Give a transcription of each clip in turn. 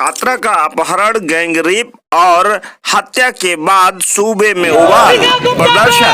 छात्रा का अपहरण, गैंगरेप और हत्या के बाद सूबे में उबाल प्रदर्शन।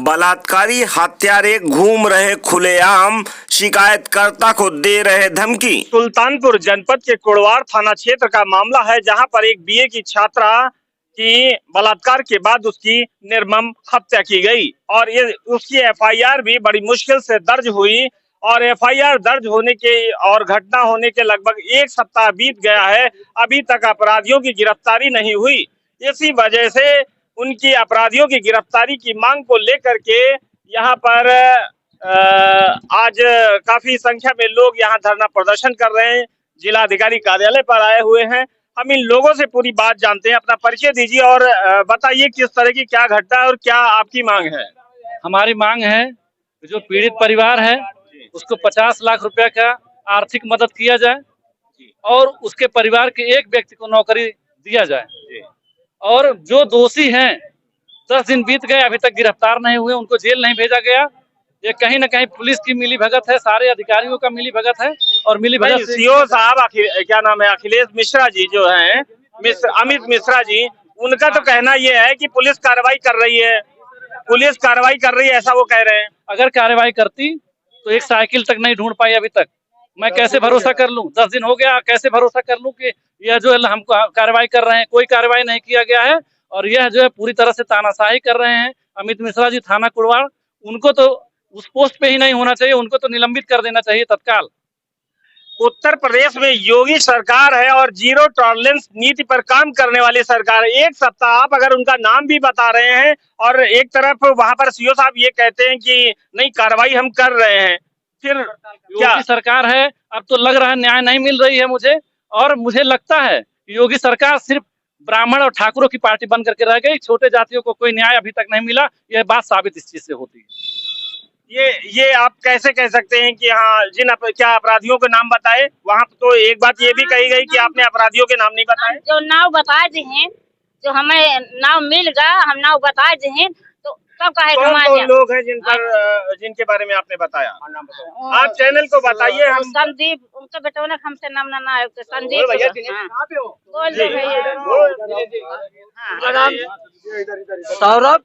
बलात्कारी हत्यारे घूम रहे खुलेआम, शिकायतकर्ता को दे रहे धमकी। सुल्तानपुर जनपद के कुड़वार थाना क्षेत्र का मामला है, जहां पर एक बीए की छात्रा की बलात्कार के बाद उसकी निर्मम हत्या की गई और ये उसकी एफआईआर भी बड़ी मुश्किल से दर्ज हुई और एफआईआर दर्ज होने के और घटना होने के लगभग एक सप्ताह बीत गया है, अभी तक अपराधियों की गिरफ्तारी नहीं हुई। इसी वजह से उनकी अपराधियों की गिरफ्तारी की मांग को लेकर के यहाँ पर आज काफी संख्या में लोग यहाँ धरना प्रदर्शन कर रहे हैं। जिलाधिकारी कार्यालय पर आए हुए हैं। हम इन लोगों से पूरी बात जानते हैं। अपना परिचय दीजिए और बताइए किस तरह की क्या घटना है और क्या आपकी मांग है। हमारी मांग है जो पीड़ित परिवार है उसको 50 लाख रुपए का आर्थिक मदद किया जाए और उसके परिवार के एक व्यक्ति को नौकरी दिया जाए और जो दोषी हैं 10 दिन बीत गए अभी तक गिरफ्तार नहीं हुए, उनको जेल नहीं भेजा गया। ये कहीं न कहीं पुलिस की मिली भगत है, सारे अधिकारियों का मिली भगत है और मिली भगत सीओ साहब क्या नाम है, अखिलेश मिश्रा जी जो हैं, अमित मिश्रा जी, उनका तो कहना ये है कि पुलिस कार्रवाई कर रही है, पुलिस कार्रवाई कर रही है, ऐसा वो कह रहे हैं। अगर कार्रवाई करती तो एक साइकिल तक नहीं ढूंढ पाई अभी तक। मैं कैसे भरोसा कर लूं, 10 दिन हो गया, कैसे भरोसा कर लूं कि यह जो है हम कार्रवाई कर रहे हैं। कोई कार्रवाई नहीं किया गया है और यह जो है पूरी तरह से तानाशाही कर रहे हैं। अमित मिश्रा जी थाना कुड़वार, उनको तो उस पोस्ट पे ही नहीं होना चाहिए, उनको तो निलंबित कर देना चाहिए तत्काल। उत्तर प्रदेश में योगी सरकार है और जीरो टॉलरेंस नीति पर काम करने वाली सरकार है। एक सप्ताह आप अगर उनका नाम भी बता रहे हैं और एक तरफ वहां पर सीओ साहब ये कहते हैं कि नहीं कार्रवाई हम कर रहे हैं, फिर क्या सरकार है? अब तो लग रहा है न्याय नहीं मिल रही है मुझे, और मुझे लगता है योगी सरकार सिर्फ ब्राह्मण और ठाकुरों की पार्टी बन करके रह गई। छोटे जातियों को कोई न्याय अभी तक नहीं मिला। यह बात साबित इस चीज से होती है। ये आप कैसे कह सकते हैं कि हाँ क्या अपराधियों के नाम बताए? वहाँ तो एक बात ये भी कही गई कि आपने अपराधियों के नाम नहीं बताए। जो नाव बताए हैं, जो हमें नाव मिल गया, हम नाव बताए हैं, तो कब कहे कौन लोग हैं जिनके बारे में आपने बताया? आप चैनल को बताइए। हम संदीप, उनका बेटा ने हमसे नाम ना है, संदीप सौरभ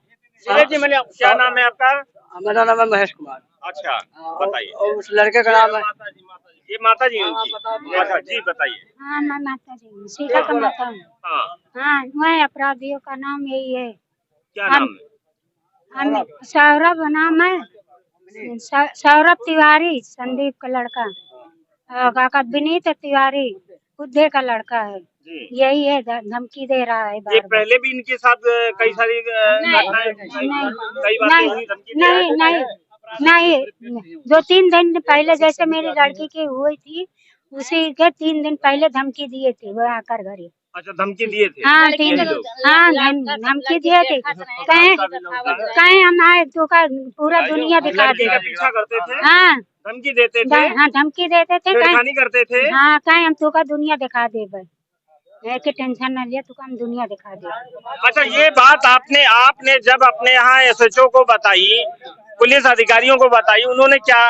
जी। मैंने क्या नाम है आपका? मेरा नाम है महेश कुमार। अच्छा, बताइए। और उस लड़के का नाम है ये माता जी उनकी। अच्छा जी, बताइए। हाँ, मैं माता जी सीता का माता हूँ। हाँ, वह अपराधियों का नाम यही है। क्या नाम है? सौरभ नाम है, सौरभ तिवारी, संदीप का लड़का, काका विनीत तिवारी, बुद्धे का लड़का है। यही है, धमकी दे रहा है बार बार। पहले भी इनके साथ कई सारी नहीं, 2-3 दिन पहले जैसे मेरी लड़की की हुई थी, उसी के 3 दिन पहले धमकी दिए थे वो आकर घरे। अच्छा, धमकी दिए थे? हाँ, धमकी दिए थे। कहीं हम आए तो का पूरा दुनिया दिखा दे। पीछा करते थे? हाँ, धमकी देते थे? हाँ, धमकी देते थे। कहीं करते थे? हाँ, कहीं हम तो का दुनिया दिखा दे, कि टेंशन न लिया, तो हम दुनिया दिखा दे। अच्छा, ये बात आपने जब अपने यहाँ एसएचओ को बताई, पुलिस अधिकारियों को बताई, उन्होंने क्या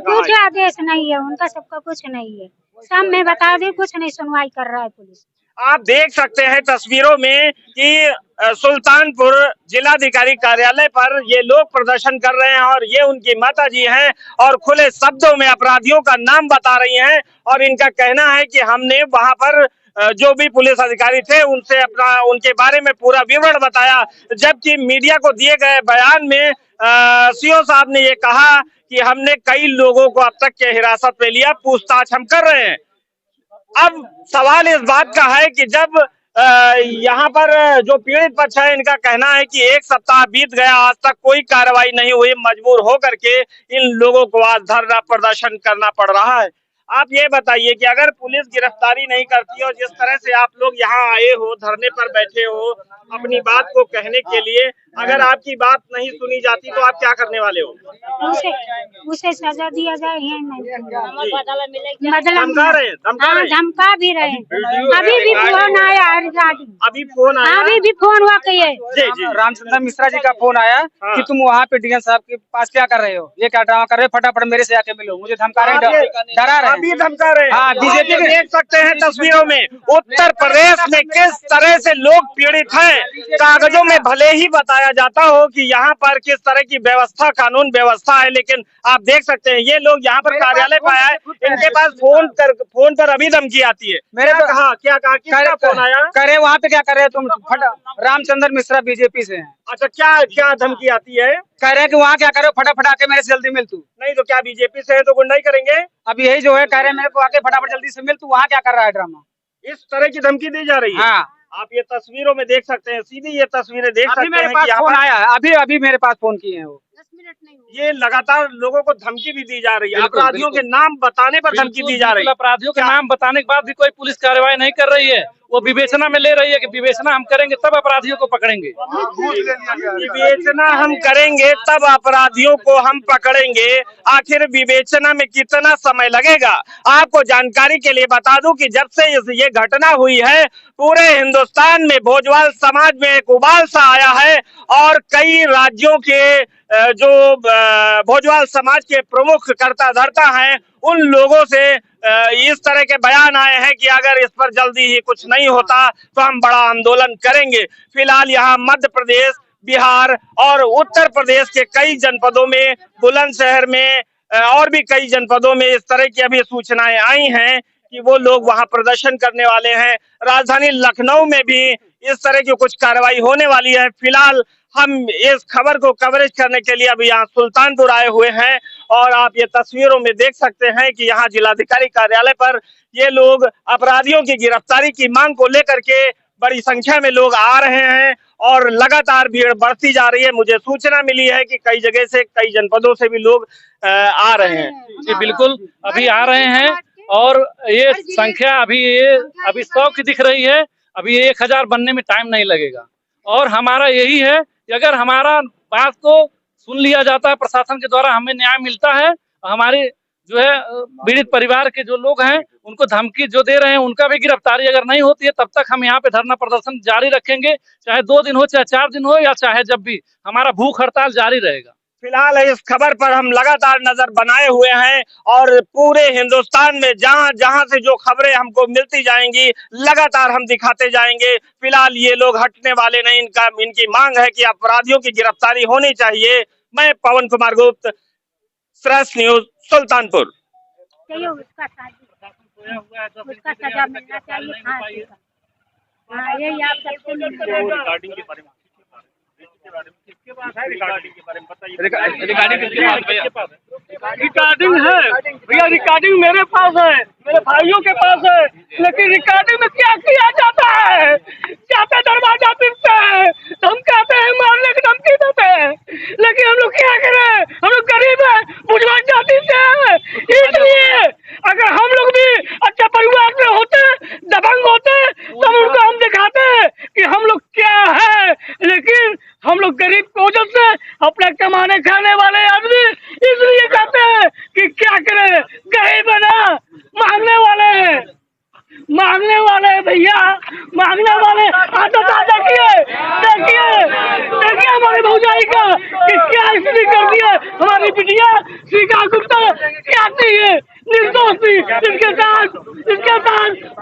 कुछ आदेश नहीं है उनका, सबका कुछ नहीं है। सब में बता दे, कुछ नहीं सुनवाई कर रहा है पुलिस। आप देख सकते हैं तस्वीरों में कि सुल्तानपुर जिलाधिकारी कार्यालय पर ये लोग प्रदर्शन कर रहे हैं और ये उनकी माता जी हैं और खुले शब्दों में अपराधियों का नाम बता रही हैं और इनका कहना है कि हमने वहां पर जो भी पुलिस अधिकारी थे उनसे उनके बारे में पूरा विवरण बताया, जबकि मीडिया को दिए गए बयान में सीओ साहब ने ये कहा कि हमने कई लोगों को अब तक के हिरासत में लिया, पूछताछ हम कर रहे हैं। अब सवाल इस बात का है कि जब यहाँ पर जो पीड़ित पक्ष है, इनका कहना है कि एक सप्ताह बीत गया, आज तक कोई कार्रवाई नहीं हुई, मजबूर होकर के इन लोगों को आज धरना प्रदर्शन करना पड़ रहा है। आप ये बताइए कि अगर पुलिस गिरफ्तारी नहीं करती और जिस तरह से आप लोग यहाँ आए हो, धरने पर बैठे हो, अपनी बात को कहने के लिए, अगर आपकी बात नहीं सुनी जाती तो आप क्या करने वाले हो? उसे सजा दिया जाए ये नहीं धमका रहे हैं, धमका हाँ रहे हैं। धमका भी रहे हैं। अभी भी फोन आया है गाड़ी, अभी फोन आया। अभी भी फोन हुआ कि ये जी जी। रामचंद्र मिश्रा जी का फोन आया हाँ। कि तुम वहाँ पे डीएम साहब के पास क्या कर रहे हो, ये क्या ड्रामा कर रहे हो, फटाफट मेरे से आके मिलो, मुझे धमका रहे हैं, डरा रहे अभी हैं। धमका रहे हैं। हाँ, बीजेपी आप देख सकते हैं तस्वीरों में उत्तर प्रदेश में किस तरह से लोग पीड़ित हैं। कागजों में भले ही बताया जाता हो कि यहाँ पर किस तरह की व्यवस्था, कानून व्यवस्था है, लेकिन आप देख सकते हैं ये लोग यहाँ पर कार्यालय पे आए, इनके पास फोन पर अभी धमकी आती है। मेरे क्या कहा किसका फोन आया? करे वहाँ पे क्या कर रहे हो तुम, रामचंद्र मिश्रा बीजेपी से हैं। अच्छा, क्या धमकी आती है? कह रहे हैं कि वहाँ क्या करे, फटाफट आके मेरे से जल्दी मिल तू। नहीं तो क्या बीजेपी से है तो गुंडाई करेंगे? अब यही जो है, कह रहे हैं मेरे को आके फटाफट जल्दी से मिल, तू वहाँ क्या कर रहा है ड्रामा। इस तरह की धमकी दी जा रही है। हाँ, आप ये तस्वीरों में देख सकते हैं, सीधी ये तस्वीरें देख अभी सकते मेरे हैं पास कि यहाँ फोन पर आया है, अभी मेरे पास फोन किए हैं वो। ये लगातार लोगों को धमकी भी दी जा रही है। बिल्कुल, अपराधियों के नाम बताने पर धमकी दी जा रही है। अपराधियों के नाम बताने के बाद भी कोई पुलिस कार्रवाई नहीं कर रही है। वो विवेचना में ले रही है कि विवेचना हम करेंगे तब अपराधियों को पकड़ेंगे। विवेचना हम करेंगे तब अपराधियों को हम पकड़ेंगे। आखिर विवेचना में कितना समय लगेगा? आपको जानकारी के लिए बता दूं कि जब से ये घटना हुई है, पूरे हिंदुस्तान में भोजवाल समाज में एक उबाल सा आया है और कई राज्यों के जो भोजवाल समाज के प्रमुख कर्ता धर्ता हैं, उन लोगों से इस तरह के बयान आए हैं कि अगर इस पर जल्दी ही कुछ नहीं होता तो हम बड़ा आंदोलन करेंगे। फिलहाल यहाँ मध्य प्रदेश, बिहार और उत्तर प्रदेश के कई जनपदों में, बुलंदशहर में और भी कई जनपदों में इस तरह की अभी सूचनाएं आई हैं कि वो लोग वहां प्रदर्शन करने वाले हैं। राजधानी लखनऊ में भी इस तरह की कुछ कार्रवाई होने वाली है। फिलहाल हम इस खबर को कवरेज करने के लिए अभी यहाँ सुल्तानपुर आए हुए हैं और आप ये तस्वीरों में देख सकते हैं कि यहाँ जिलाधिकारी कार्यालय पर ये लोग अपराधियों की गिरफ्तारी की मांग को लेकर के बड़ी संख्या में लोग आ रहे हैं और लगातार भीड़ बढ़ती जा रही है। मुझे सूचना मिली है कि कई जगह से, कई जनपदों से भी लोग आ रहे हैं। जी बिल्कुल, अभी आ रहे हैं और ये संख्या अभी 100 की दिख रही है। अभी 1000 बनने में टाइम नहीं लगेगा और हमारा यही है कि अगर हमारा बात को सुन लिया जाता है, प्रशासन के द्वारा हमें न्याय मिलता है, हमारे जो है पीड़ित परिवार के जो लोग हैं उनको धमकी जो दे रहे हैं उनका भी गिरफ्तारी अगर नहीं होती है, तब तक हम यहाँ पे धरना प्रदर्शन जारी रखेंगे। चाहे 2 दिन हो, चाहे 4 दिन हो, या चाहे जब भी, हमारा भूख हड़ताल जारी रहेगा। फिलहाल इस खबर पर हम लगातार नजर बनाए हुए हैं और पूरे हिंदुस्तान में जहां जहां से जो खबरें हमको मिलती जाएंगी लगातार हम दिखाते जाएंगे। फिलहाल ये लोग हटने वाले नहीं, इनकी मांग है कि अपराधियों की गिरफ्तारी होनी चाहिए। मैं पवन कुमार गुप्त, श्रेष्ठ न्यूज, सुल्तानपुर। उसका सजा मिलना चाहिए फांसी का। हाँ, यही आप सबसे रिकॉर्डिंग है भैया, रिकॉर्डिंग मेरे पास है, मेरे भाइयों के पास है, लेकिन रिकॉर्डिंग में क्या किया जाता है? क्या पे दरवाजा पीटते हैं, हम कहते हैं मारने की धमकी देते हैं, लेकिन हम लोग क्या करें? हम लोग गरीब है, बुझवा जाति से है। इसलिए अगर हम लोग भी अच्छे परिवार से होते, दबंग होते, तब उनको हम दिखाते कि हम लोग क्या है। लेकिन हम लोग गरीब भोजन से अपने कमाने खाने वाले आदमी, इसलिए कहते हैं कि क्या करें, गरीब है ना, मांगने वाले हैं, मांगने वाले भैया, मांगने वाले। देखिए हमारे भौजाई का कि क्या स्थिति कर दी है। हमारी बिटिया श्रीका गुप्ता क्या थी, ये निर्दोष थी, इसके साथ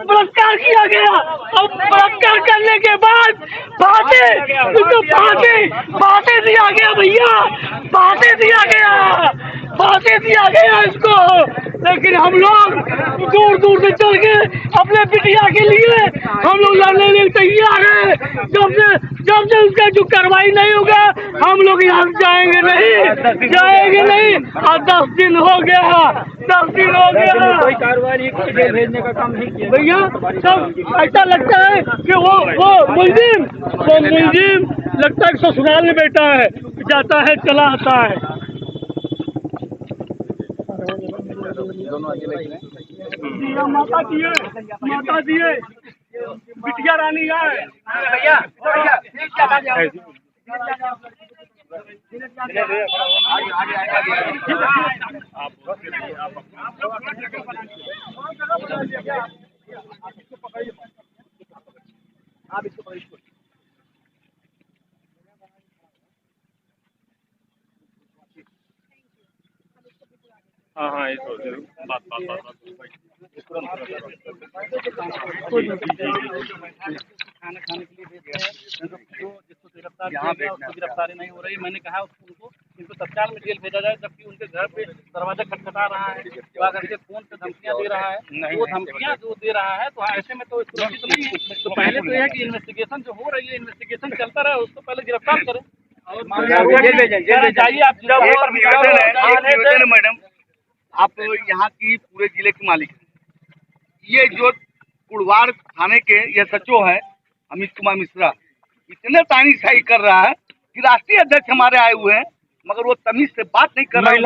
बलात्कार किया गया और बलात्कार करने के बाद उसको फांसी दिया गया भैया, फांसी दिया गया इसको। लेकिन हम लोग दूर दूर से चल के अपने बिटिया के लिए हम लोग लड़ने में तैयार हैं। जब से उसका जो कार्रवाई नहीं होगा हम लोग यहाँ जाएंगे नहीं। और 10 दिन हो गया, 10 दिन हो गया, कोई कार्रवाई जेल भेजने का काम नहीं किया भैया। सब ऐसा लगता है कि वो मुलजिम लगता है ससुराल में बैठा है, जाता है चला आता है। माता दिए बिटिया रानी है भैया। हाँ ये तो बात खाना खाने के लिए भेज रहे हैं, जिसको गिरफ्तार किया गया उसको गिरफ्तारी नहीं हो रही। मैंने कहा उनको इनको तत्काल में जेल भेजा जाए, जबकि उनके घर पे दरवाजा खटखटा रहा है, आकर के फोन पे धमकियां दे रहा है। वो धमकियां जो दे रहा है तो ऐसे में तो सुरक्षित नहीं है। तो पहले तो यह है कि इन्वेस्टिगेशन जो हो रही है, इन्वेस्टिगेशन चलता रहे, उसको पहले गिरफ्तार करें और जाइए आप। मैडम, आप यहाँ की पूरे जिले के मालिक हैं। ये जो कुड़वार थाने के ये सचिव है अमित कुमार मिश्रा, इतने तानाशाही कर रहा है कि राष्ट्रीय अध्यक्ष हमारे आए हुए हैं मगर वो तमीज से बात नहीं कर रहा है।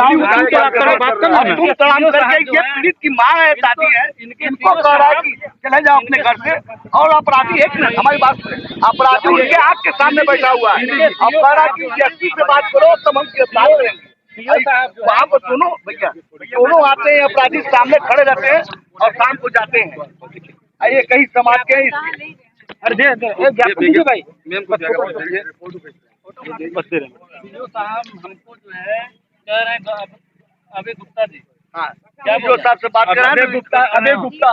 ये पीड़ित की माँ है, दादी है, इनको कह रहा है कि चले जाओ अपने घर से। और अपराधी एक मिनट हमारी बात सुने, अपराधी उनके आँख के सामने बैठा हुआ है। अब कह रहा है कि एसपी से बात करो तब हम गिरफ्तार करेंगे। वहाँ पर दोनों भैया दोनों आते हैं, अपराधी सामने खड़े रहते हैं और शाम को जाते हैं। ये कई समाज के भाई साहब हमको जो है कह रहे हैं अभय गुप्ता जी, हाँ क्या जो साहब से बात कर रहे हैं, अभय गुप्ता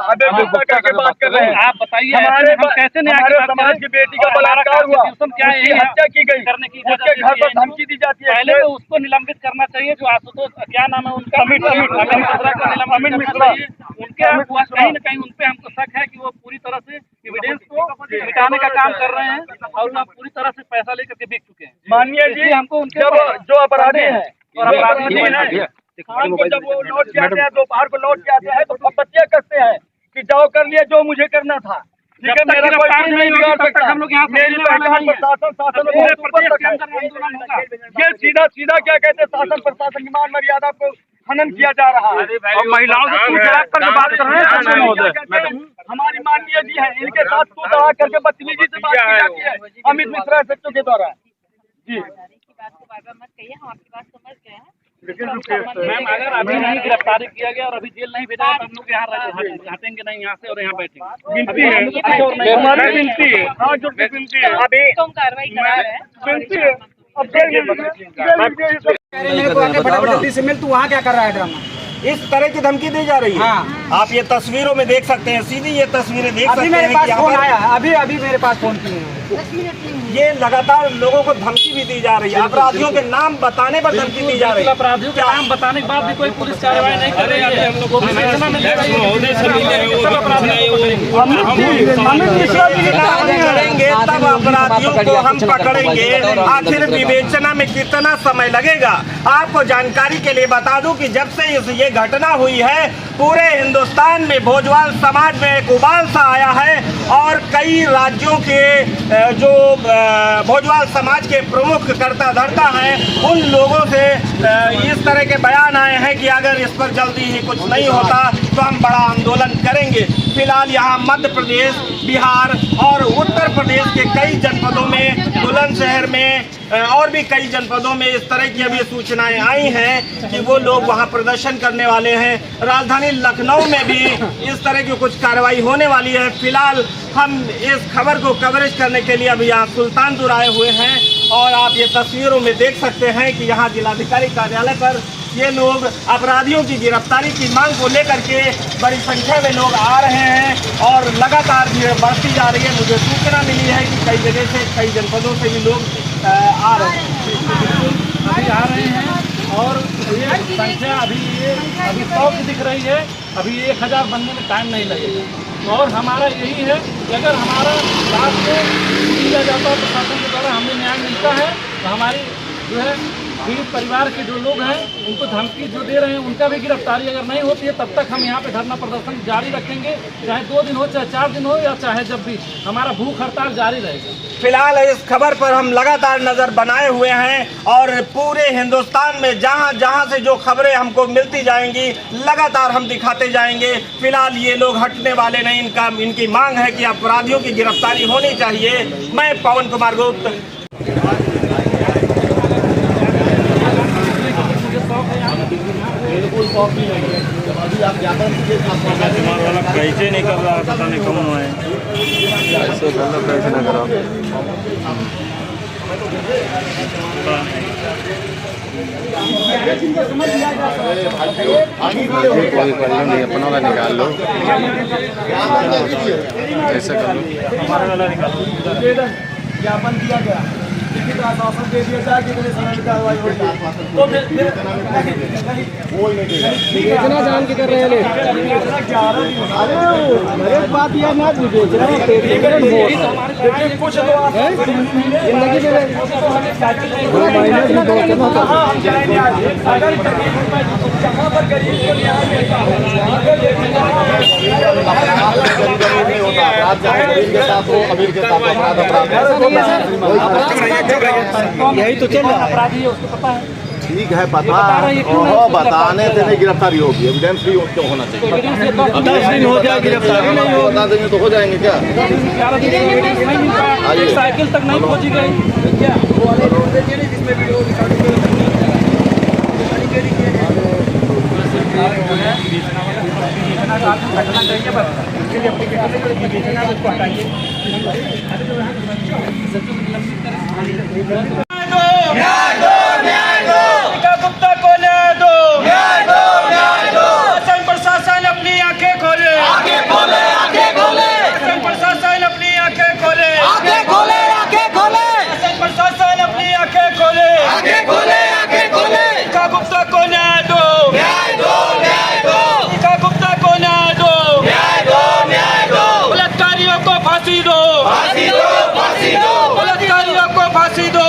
के बात कर रहे हैं। आप बताइए हमारे हम कैसे नहीं, हमारे समाज की बेटी का बलात्कार हुआ, क्या है हत्या की गई, करने की उसके घर पर धमकी दी जाती है। पहले तो उसको निलंबित करना चाहिए, जो आशुतोष क्या नाम है उनका, अमित मिश्रा, उनके कहीं न कहीं उनपे हमको शक है कि वो पूरी तरह से एविडेंस को मिटाने का काम कर रहे हैं और वो पूरी तरह से पैसा लेकर के बिक चुके हैं। मानिए जी हमको उनके जो अपराधी है और अपराधी है शाम को जब वो लौट के आते हैं, दोपहर को लौट के आते हैं तो बच्चे कसते हैं कि जाओ कर लिया जो मुझे करना था, ठीक है मेरा कोई नहीं बिगाड़ सकता। हम लोग यहाँ मेरी पहचान शासन ये सीधा सीधा क्या कहते हैं, शासन प्रशासन की मान मर्यादा को खनन किया जा रहा है और महिलाओं से तू तड़ाक करके बात कर रहे हैं। हमारी माननीय जी है, इनके साथ तू तड़ाक करके बदतमीजी से बात की जाती है अमित मिश्रा सचिव के द्वारा। जी मत कहिए, हम आपकी बात समझ गए हैं। मैम अगर अभी नहीं गिरफ्तारी किया गया और अभी जेल नहीं भेजा तो हम लोग यहाँ हटेंगे नहीं यहाँ से और यहाँ बैठेंगे। विनती है हमारी, विनती है, हाँ जो विनती है अभी कार्रवाई करा रहे हैं। फटाफट जल्दी से मिल, तू वहाँ क्या कर रहा है ड्रामा? इस तरह की धमकी दी जा रही है। हाँ। आप ये तस्वीरों में देख सकते हैं, सीधी ये तस्वीरें देख सकते अभी हैं। मेरे पास फोन आया है, अभी मेरे पास फोन किए हैं। ये लगातार लोगों को धमकी भी दी जा रही है, अपराधियों के नाम बताने पर धमकी दी जा रही है। अपराधियों के नाम बताने के बाद भी कोई पुलिस कार्रवाई नहीं कर रही है। हम लोग करेंगे तब अपराधियों को हम पकड़ेंगे। आखिर विवेचना में कितना समय लगेगा? आपको जानकारी के लिए बता दूं कि जब से ये घटना हुई है पूरे हिंदुस्तान में भोजवाल समाज में एक उबाल सा आया है और कई राज्यों के जो भोजवाल समाज के प्रमुख कर्ता धर्ता हैं उन लोगों से इस तरह के बयान आए हैं कि अगर इस पर जल्दी ही कुछ नहीं होता तो हम बड़ा आंदोलन करेंगे। फिलहाल यहाँ मध्य प्रदेश, बिहार और उत्तर प्रदेश के कई जनपदों में, बुलंदशहर में और भी कई जनपदों में इस तरह की अभी सूचनाएं आई हैं कि वो लोग वहाँ प्रदर्शन करने वाले हैं। राजधानी लखनऊ में भी इस तरह की कुछ कार्रवाई होने वाली है। फिलहाल हम इस खबर को कवरेज करने के लिए अभी यहाँ सुल्तानपुर आए हुए हैं और आप ये तस्वीरों में देख सकते हैं कि यहाँ जिलाधिकारी कार्यालय पर ये लोग अपराधियों की गिरफ्तारी की मांग को लेकर के बड़ी संख्या में लोग आ रहे हैं और लगातार भीड़ बढ़ती जा रही है। मुझे सूचना मिली है कि कई जगह से, कई जनपदों से भी लोग आ रहे हैं और ये संख्या अभी 100 की दिख रही है। अभी 1000 बनने में टाइम नहीं लगेगा और हमारा यही है कि अगर हमारा बात को दिया जाता है प्रशासन के द्वारा हमें न्याय मिलता है तो हमारी जो है पीड़ित परिवार के जो लोग हैं उनको धमकी जो दे रहे हैं उनका भी गिरफ्तारी अगर नहीं होती है तब तक हम यहाँ पे धरना प्रदर्शन जारी रखेंगे, चाहे 2 दिन हो, चाहे 4 दिन हो या चाहे जब भी, हमारा भूख हड़ताल जारी रहेगा। फिलहाल इस खबर पर हम लगातार नजर बनाए हुए हैं और पूरे हिंदुस्तान में जहां जहां से जो खबरें हमको मिलती जाएंगी लगातार हम दिखाते जाएंगे। फिलहाल ये लोग हटने वाले नहीं, इनकी मांग है कि अपराधियों की गिरफ्तारी होनी चाहिए। मैं पवन कुमार गुप्त। कैसे नहीं कर रहा, पता नहीं कौन है। ऐसे बंदा कैसे ना करो। कोई कर लो, नहीं अपनों का निकाल लो, ऐसा कर लो। ज्ञापन दिया गया, लिखित आश्वासन दे दिया जाए कितने समय में कार्रवाई होगी। तो बेचना जान के कर रहे हैं। अरे बात यह ना बेचना कुछ अगर जहाँ पर गरीब को न्याय मिलता है, यही तो चल रहा है। अपराधी है, उसको पता है। ठीक है, पता बताने से नहीं गिरफ्तारी होगी, एविडेंस भी क्यों होना चाहिए। 10 दिन हो जाए गिरफ्तारी नहीं हो, बता देंगे तो हो जाएंगे क्या। साइकिल तक नहीं पहुंची गई क्या? गुप्ता को न्याय दो, शासन प्रशासन अपनी आंखें खोले, शासन प्रशासन अपनी आंखें खोले, शासन प्रशासन अपनी आंखें खोले, गुप्ता को न्याय दो, गुप्ता को न्याय दो, बलात्कारियों को फांसी दो, बलात्कारियों को फांसी दो,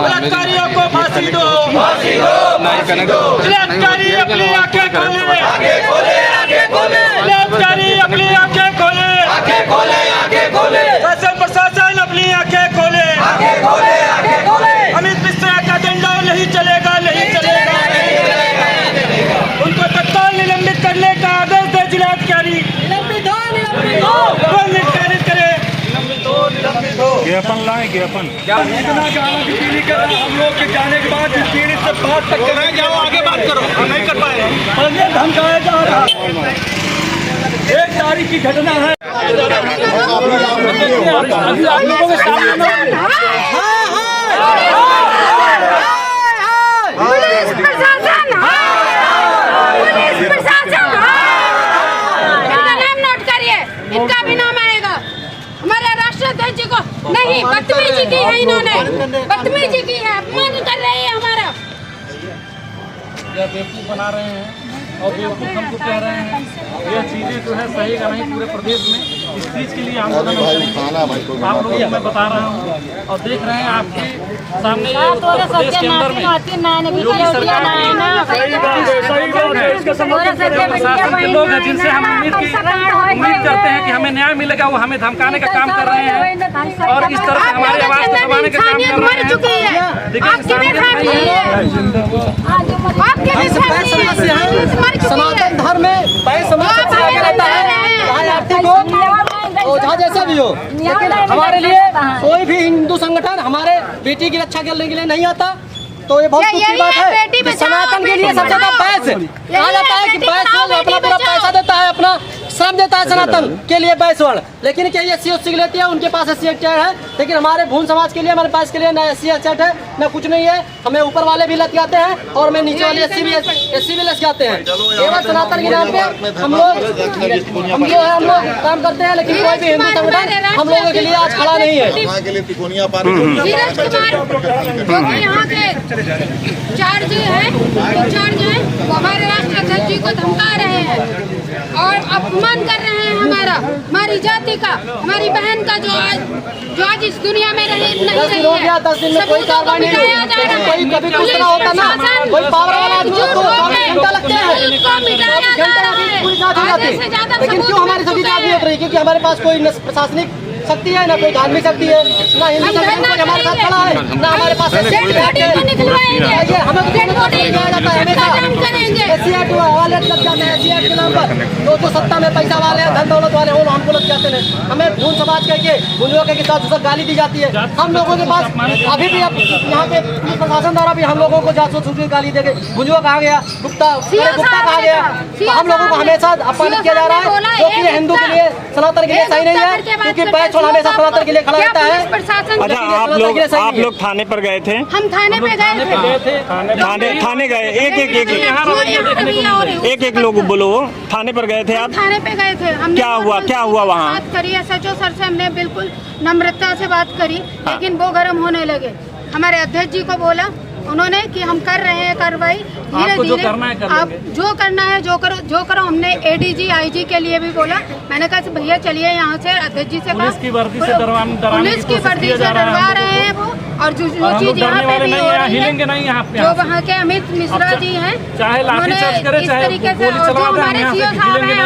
बलात्कारियों को फांसी दो, बलात्कारी अपनी आंखें खोले, बलात्कारी अपनी आंखें खोले, शासन प्रशासन अपनी आंखें खोले, अमित मिश्रा का डंडा नहीं चलेगा, नहीं चलेगा, उनको तत्काल निलंबित करने का आदेश दे जिलाधिकारी, निलंबित करे, ज्ञापन लाए, ज्ञापन इतना गाना की पीली कर हम लोग के जाने के बाद पीड़ित से बात तक कर जाओ, आगे बात करो, हम नहीं कर पाए, धमकाया जा रहा है। 1 तारीख की घटना है। अभी आप लोगों के सामने पुलिस प्रशासन, इनका नाम नोट करिए, इनका भी नाम आएगा। हमारे राष्ट्राध्यक्ष जी को नहीं, बदतमीजी की है इन्होंने, बदतमीजी की है, अपमान कर रहे हैं हमारा। या बेवकूफ़ बना रहे हैं और बेवकूफ़ हमको कह रहे हैं। यह चीज़ें जो है सही का नहीं पूरे प्रदेश में, इस चीज़ के लिए आंदोलन आप लोगों को मैं बता रहा हूँ और देख रहे हैं आपके सामने ये उत्तर प्रदेश के अंदर में योगी सरकार के लोग हैं जिनसे हम उम्मीद करते हैं कि हमें न्याय मिलेगा, वो हमें धमकाने का काम कर रहे हैं और इस तरह से हमारी आवाज़ को दबाने का काम कर रहे हैं। सनातन धर्म में ओझा जैसा भी हो, लेकिन हमारे लिए कोई भी हिंदू संगठन हमारे बेटी की रक्षा करने के लिए नहीं आता। तो ये बहुत दुख की बात है कि सनातन के लिए सबसे ज्यादा बैच कहा जाता है कि बैच अपना पूरा पैसा देता है, अपना श्रम देता है सनातन के लिए बैचवर्ण, लेकिन क्या ये SC के लेती है, उनके पास SC एक्ट है, लेकिन हमारे भून समाज के लिए, हमारे पास के लिए न SC एक्ट है न कुछ नहीं है। हमें ऊपर वाले भी लटकाते हैं और हमें नीचे वाले SC भी लटकाते हैं। केवल सनातन के नाम पे हम लोग काम करते हैं, लेकिन कोई भी हिंदू संगठन हम लोगों के लिए आज खड़ा नहीं है। यहाँ के चार्ज है, वो हमारे राष्ट्राध्यक्ष जी को धमका रहे हैं और अपमान कर रहे हैं हमारी जाति का, हमारी बहन का जो आज इस दुनिया में नहीं रही है। 10 दिन में कोई कार्रवाई नहीं हुई, कोई कभी कुछ ना होता ना, कोई पावर वाला आदमी को 24 घंटा लगते हैं, लेकिन क्यों हमारी सभी जांच नहीं हो रही? क्योंकि हमारे पास कोई प्रशासनिक शक्ति है, ना कोई धार्मिक शक्ति है, ना हिंदू संगठन कोई हमारे साथ खड़ा है, ना हमारे पास हमें हवाले टैक्स लग जाता है SC के नाम पर। जो सत्ता में पैसा वाले हैं, धन दौलत वाले हैं, हमको लग जाते हैं। हमें खून समाज करके गुंजों के साथ उसका गाली दी जाती है। हम लोगों के पास अभी भी अब यहाँ पे प्रशासन द्वारा भी हम लोगों को जासूस सूची गाली देके गुंजो कहा गया, गुप्ता कहा गया। तो हम लोगों को हमेशा अपमानित किया जा रहा है, जो कि हिंदू के लिए, सनातन के लिए सही नहीं है, क्योंकि बैचोल हमेशा सनातन के लिए खड़ा रहता है। अच्छा, आप लोग थाने पर गए थे? हम थाने पे गए थे। थाने गए, एक लोग बोलो, थाने पर गए थे आप? थाने पे गए थे। क्या हुआ वहाँ? बात करी SHO सर से, हमने बिल्कुल नम्रता से बात करी, लेकिन वो गर्म होने लगे। हमारे अध्यक्ष जी को बोला उन्होंने कि हम कर रहे हैं कार्रवाई, धीरे धीरे आप जो करना है जो करो। हमने ADG IG के लिए भी बोला। मैंने कहा भैया चलिए यहाँ से, अध्यक्ष जी से पुलिस की वर्दी से डरवा रहे हैं वो, और जो चीज यहाँ पे भी हो रही है, जो वहाँ के अमित मिश्रा जी हैं, चाहे लाठीचार्ज करे, चाहे गोली चलवा दें, हमारे CO साहब हैं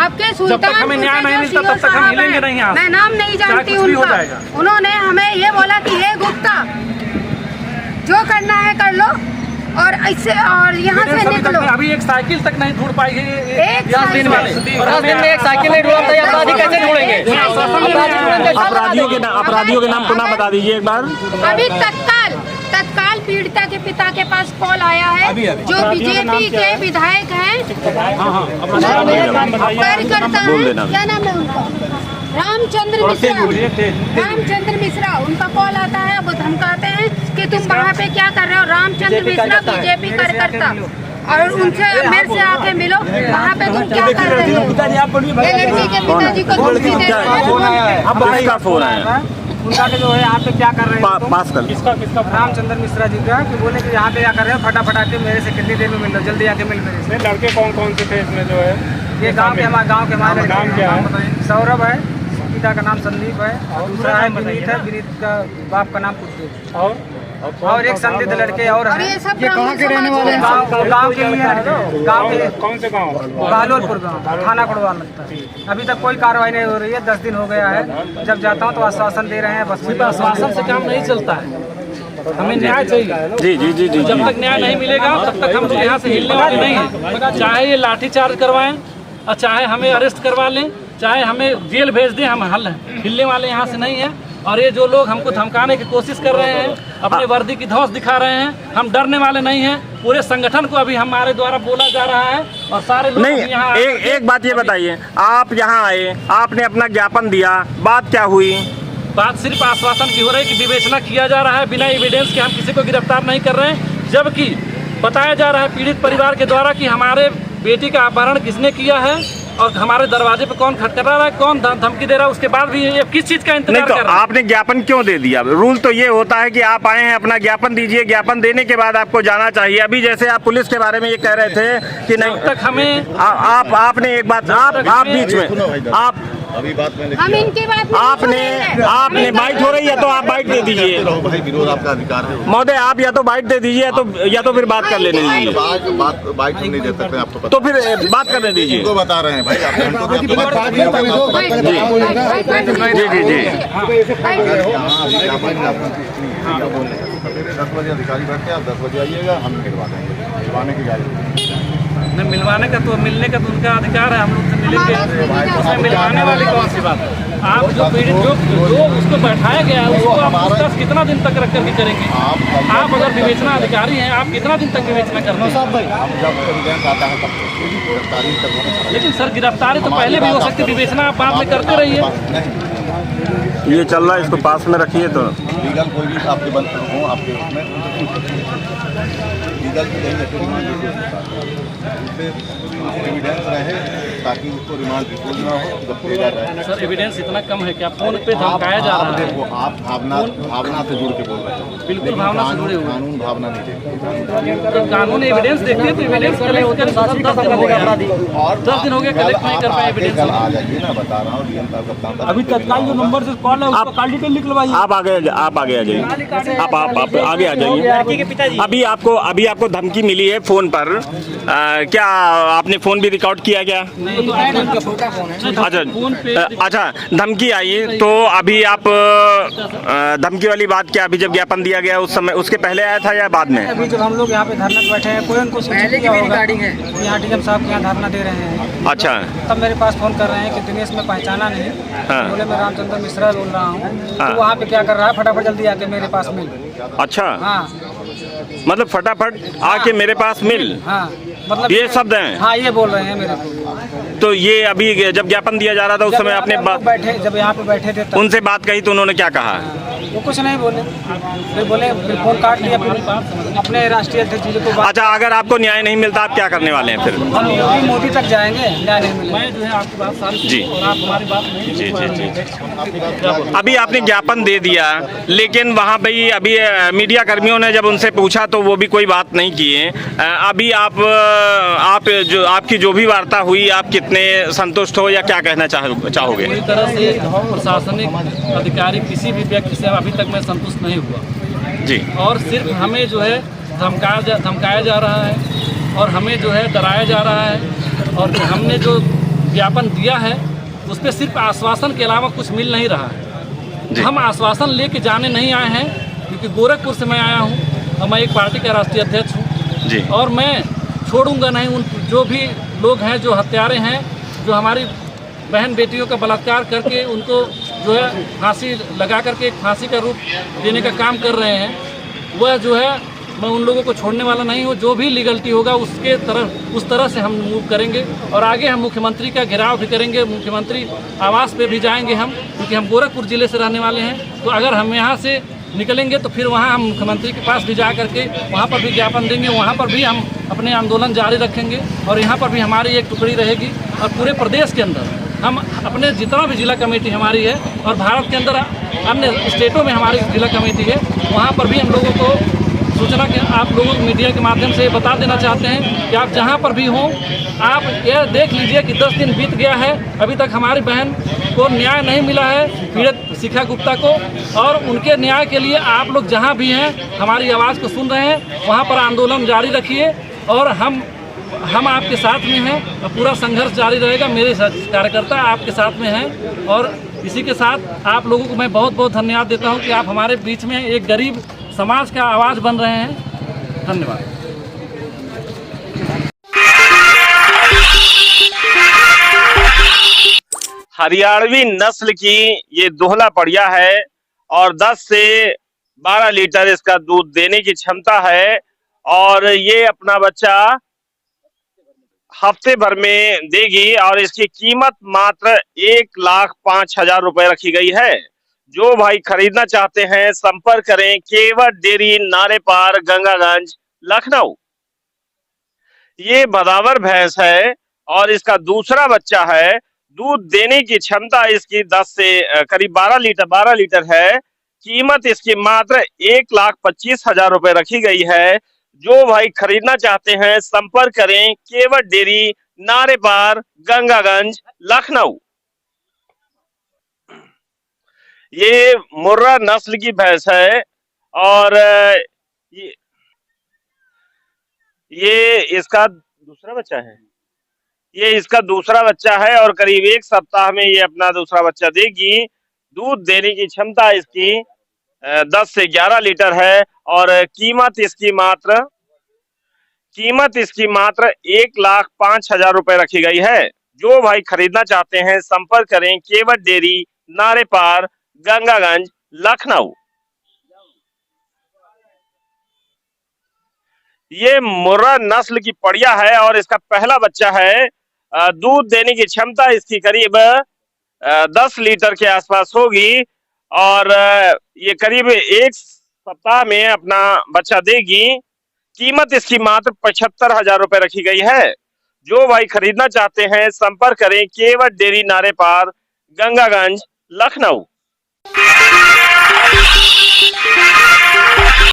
आपके सुल्तानपुर के CO साहब हैं, मैं नाम नहीं जानती उनका, उन्होंने हमें ये बोला कि हे गुप्ता जो करना है कर लो और इससे और यहाँ से निकलो। अभी एक साइकिल तक नहीं ढूंढ पाई है। एक 10 दिन में एक साइकिल नहीं ढूंढा तो अपराधी कैसे ढूंढेंगे? अपराधियों के नाम पुनः बता दीजिए एक बार। अभी तत्काल पीड़िता के पिता के पास कॉल आया है, जो BJP के विधायक हैं, कार्यकर्ता हैं, क्या नाम है उनका? रामचंद्र मिश्रा, उनका कॉल आता है। वो धमकाते हैं कि तुम वहाँ पे क्या कर रहे हो। रामचंद्र मिश्रा BJP कार्यकर्ता, और उनसे मेरे से आके मिलो, वहाँ पे तुम क्या कर रहे हो। लड़की के पिताजी को धमकी दे रहे हैं। अब किसका फोन आया? उनका जो है यहाँ पे क्या कर रहे हैं? पास कर। किसका? रामचंद्र मिश्रा जी का, कि बोले कि यहाँ पे क्या कर रहे हो, फटाफट आके मेरे से कितनी देर में मिल लो, जल्दी आके मिल मेरे से। लड़के कौन से थे इसमें जो है? ये गाँव के हमारे नाम क्या है? सौरभ है, पिता का नाम संदीप है, और दूसरा है विनीत है, विनीत का बाप का नाम कुछ और एक संदिग्ध लड़के और हैं। ये कहाँ के रहने वाले हैं? गाँव के ही हैं। गाँव के कौन से गाँव? बहालोलपुर गाँव, थाना कुड़वाल लगता है। अभी तक कोई कार्रवाई नहीं हो रही है, 10 दिन हो गया है। जब जाता हूँ तो आश्वासन दे रहे हैं, बस आश्वासन से काम नहीं चलता है, हमें न्याय चाहिए। जी। जब तक न्याय नहीं मिलेगा तब तक हम यहाँ से हिलने वाले नहीं है। चाहे ये लाठीचार्ज करवाएं और चाहे हमें अरेस्ट करवा लें, चाहे हमें जेल भेज दें, हम हिलने वाले यहाँ से नहीं है। और ये जो लोग हमको धमकाने की कोशिश कर रहे हैं, अपने वर्दी की धौंस दिखा रहे हैं, हम डरने वाले नहीं हैं। पूरे संगठन को अभी हमारे द्वारा बोला जा रहा है और सारे लोग नहीं। यहाँ एक बात ये बताइए, आप यहाँ आए, आपने अपना ज्ञापन दिया, बात क्या हुई? बात सिर्फ आश्वासन की हो रही है कि विवेचना किया जा रहा है, बिना एविडेंस के हम किसी को गिरफ्तार नहीं कर रहे हैं। जबकि बताया जा रहा है पीड़ित परिवार के द्वारा कि हमारे बेटी का अपहरण किसने किया है और हमारे दरवाजे पे कौन खटखटा रहा है, कौन धमकी दे रहा है, उसके बाद भी ये किस चीज का इंतजार कर रहा है? आपने ज्ञापन क्यों दे दिया? रूल तो ये होता है कि आप आए हैं, अपना ज्ञापन दीजिए, ज्ञापन देने के बाद आपको जाना चाहिए। अभी जैसे आप पुलिस के बारे में ये कह रहे थे कि नहीं, तब तक हमें आपने एक बात, आप बीच में आप अभी बात मैंने हम इनकी बात आपने बाइट हो रही है तो आप बाइट दे दीजिए। भाई विरोध आपका अधिकार है महोदय, आप या तो बाइट दे दीजिए या तो फिर बात कर लेने दीजिए। बाइट नहीं दे सकते आपको पता, तो फिर बात करने दीजिए। तो बता रहे हैं भाई आप जी। 10 बजे अधिकारी बैठते हैं, आप 10 बजे आइएगा, हम मिलवा देंगे, मिलवाने की इजाजत नहीं। मिलवाने का तो मिलने का तो उनका अधिकार है, हम लोग से मिलेंगे, उसमें मिलवाने वाली कौन सी बात है? आप जो पीड़ित जो उसको बैठाया गया है उसको आप पूछताछ कितना दिन तक रख करके करेंगे? आप अगर विवेचना अधिकारी हैं, आप कितना दिन तक विवेचना करना? लेकिन सर गिरफ्तारी तो पहले भी हो सकती, विवेचना आप बाद में करते रहिए। ये चल रहा है, इसको पास में रखिए। तो लीगल कोई भी आपके बंद हो, आपके उसमें लीगल एविडेंस रहे ताकि उसको रिमांड रिपोर्ट ना हो, जब भेजा जाए। सर एविडेंस इतना कम है कि आप फोन पे धमकाया जा रहा है। आप भावना से जुड़ के बोल रहे हैं। बिल्कुल भावना से जुड़े हुए। कानून भावना नहीं देखते। तो कानून एविडेंस देखते हैं तो एविडेंस कलेक्ट कर 10 दिन हो गया, और 10 दिन हो गए कलेक्ट नहीं कर पाए एविडेंस। आ जाइए ना, बता रहा हूँ। अभी तत्काल जो नंबर से आप आगे आ जाइए, आप आगे आ जाइए। अभी आपको धमकी मिली है फोन पर, क्या आपने फोन भी रिकॉर्ड किया क्या? अच्छा, धमकी आई तो अभी आप धमकी वाली बात क्या अभी जब ज्ञापन दिया गया उस समय, उसके पहले आया था या बाद में? अभी जब हम लोग यहाँ पे धरना पे बैठे हैं, कोई उनको पहले की भी रिकॉर्डिंग है, यहाँ डीएम साहब के यहाँ धरना दे रहे हैं। अच्छा, तब मेरे पास फोन कर रहे हैं कि दिनेश में पहचाना नहीं। हाँ। बोले मैं रामचंद्र मिश्रा बोल रहा हूँ। हाँ। तो वहाँ पे क्या कर रहा है, फटाफट जल्दी आके मेरे पास मिल। अच्छा, हाँ, मतलब फटाफट आके मेरे पास मिल, हाँ, मतलब ये शब्द हैं? हाँ, ये बोल रहे हैं मेरे को। तो ये अभी जब ज्ञापन दिया जा रहा था उस समय आपने बैठे, जब यहाँ पे बैठे थे तब उनसे बात कही तो उन्होंने क्या कहा? वो कुछ नहीं बोले, फिर बोले, फिर फोन काट लिया, फिर अपने राष्ट्रीय अध्यक्ष जी को। अच्छा, अगर आपको न्याय नहीं मिलता आप क्या करने वाले हैं फिर? हम योगी मोदी तक जाएंगे, न्याय नहीं मिलेगा। मैं जो है आपकी बात सारी जी। और आप हमारी बात नहीं। जी। अभी आपने ज्ञापन दे दिया, लेकिन वहाँ पे अभी मीडिया कर्मियों ने जब उनसे पूछा तो वो भी कोई बात नहीं किए। अभी आप जो आपकी जो भी वार्ता हुई, आप कितने संतुष्ट हो या क्या कहना चाहोगे? पूरी तरह से प्रशासनिक अधिकारी किसी भी व्यक्ति से अभी तक मैं संतुष्ट नहीं हुआ जी। और सिर्फ हमें जो है धमकाया जा रहा है और हमें जो है डराया जा रहा है, और हमने जो ज्ञापन दिया है उस पर सिर्फ आश्वासन के अलावा कुछ मिल नहीं रहा है। हम आश्वासन लेके जाने नहीं आए हैं, क्योंकि गोरखपुर से मैं आया हूँ और मैं एक पार्टी का राष्ट्रीय अध्यक्ष हूँ जी। और मैं छोड़ूंगा नहीं उन जो भी लोग हैं जो हत्यारे हैं, जो हमारी बहन बेटियों का बलात्कार करके उनको जो है फांसी लगा करके एक फांसी का रूप देने का काम कर रहे हैं, वह जो है मैं उन लोगों को छोड़ने वाला नहीं हूँ। जो भी लीगलिटी होगा उस तरह से हम मूव करेंगे और आगे हम मुख्यमंत्री का घेराव भी करेंगे, मुख्यमंत्री आवास पे भी जाएंगे हम, क्योंकि हम गोरखपुर ज़िले से रहने वाले हैं। तो अगर हम यहाँ से निकलेंगे तो फिर वहाँ हम मुख्यमंत्री के पास भी जा करके वहाँ पर भी ज्ञापन देंगे, वहाँ पर भी हम अपने आंदोलन जारी रखेंगे और यहाँ पर भी हमारी एक टुकड़ी रहेगी। और पूरे प्रदेश के अंदर हम अपने जितना भी जिला कमेटी हमारी है और भारत के अंदर अन्य स्टेटों में हमारी जिला कमेटी है, वहाँ पर भी हम लोगों को सूचना के आप लोगों को मीडिया के माध्यम से बता देना चाहते हैं कि आप जहाँ पर भी हों, आप यह देख लीजिए कि 10 दिन बीत गया है, अभी तक हमारी बहन को न्याय नहीं मिला है, पीड़ित शिखा गुप्ता को। और उनके न्याय के लिए आप लोग जहाँ भी हैं हमारी आवाज़ को सुन रहे हैं, वहाँ पर आंदोलन जारी रखिए और हम आपके साथ में हैं और पूरा संघर्ष जारी रहेगा। मेरे कार्यकर्ता आपके साथ में हैं और इसी के साथ आप लोगों को मैं बहुत बहुत धन्यवाद देता हूं कि आप हमारे बीच में एक गरीब समाज का आवाज़ बन रहे हैं। धन्यवाद। हरियाणवी नस्ल की ये दोहला पड़िया है और 10 से 12 लीटर इसका दूध देने की क्षमता है और ये अपना बच्चा हफ्ते भर में देगी और इसकी कीमत मात्र 1,05,000 रुपए रखी गई है। जो भाई खरीदना चाहते हैं संपर्क करें केवट डेयरी, नारे पार, गंगागंज, लखनऊ। ये बदावर भैंस है और इसका दूसरा बच्चा है। दूध देने की क्षमता इसकी 10 से करीब 12 लीटर है। कीमत इसकी मात्र 1,25,000 रुपए रखी गई है। जो भाई खरीदना चाहते हैं संपर्क करें केवट डेयरी, नारे पार, गंगागंज, लखनऊ। ये मुर्रा नस्ल की भैंस है और ये इसका दूसरा बच्चा है। ये इसका दूसरा बच्चा है और करीब 1 सप्ताह में ये अपना दूसरा बच्चा देगी। दूध देने की क्षमता इसकी 10 से 11 लीटर है और कीमत इसकी मात्र 1,05,000 रुपए रखी गई है। जो भाई खरीदना चाहते हैं संपर्क करें केवट डेयरी, नारे पार, गंगागंज, लखनऊ। ये मुर्रा नस्ल की पड़िया है और इसका पहला बच्चा है। दूध देने की क्षमता इसकी करीब 10 लीटर के आसपास होगी और ये करीब 1 सप्ताह में अपना बच्चा देगी। कीमत इसकी मात्र 75,000 रुपए रखी गई है। जो भाई खरीदना चाहते हैं संपर्क करें केवट डेयरी, नारे पार, गंगागंज, लखनऊ।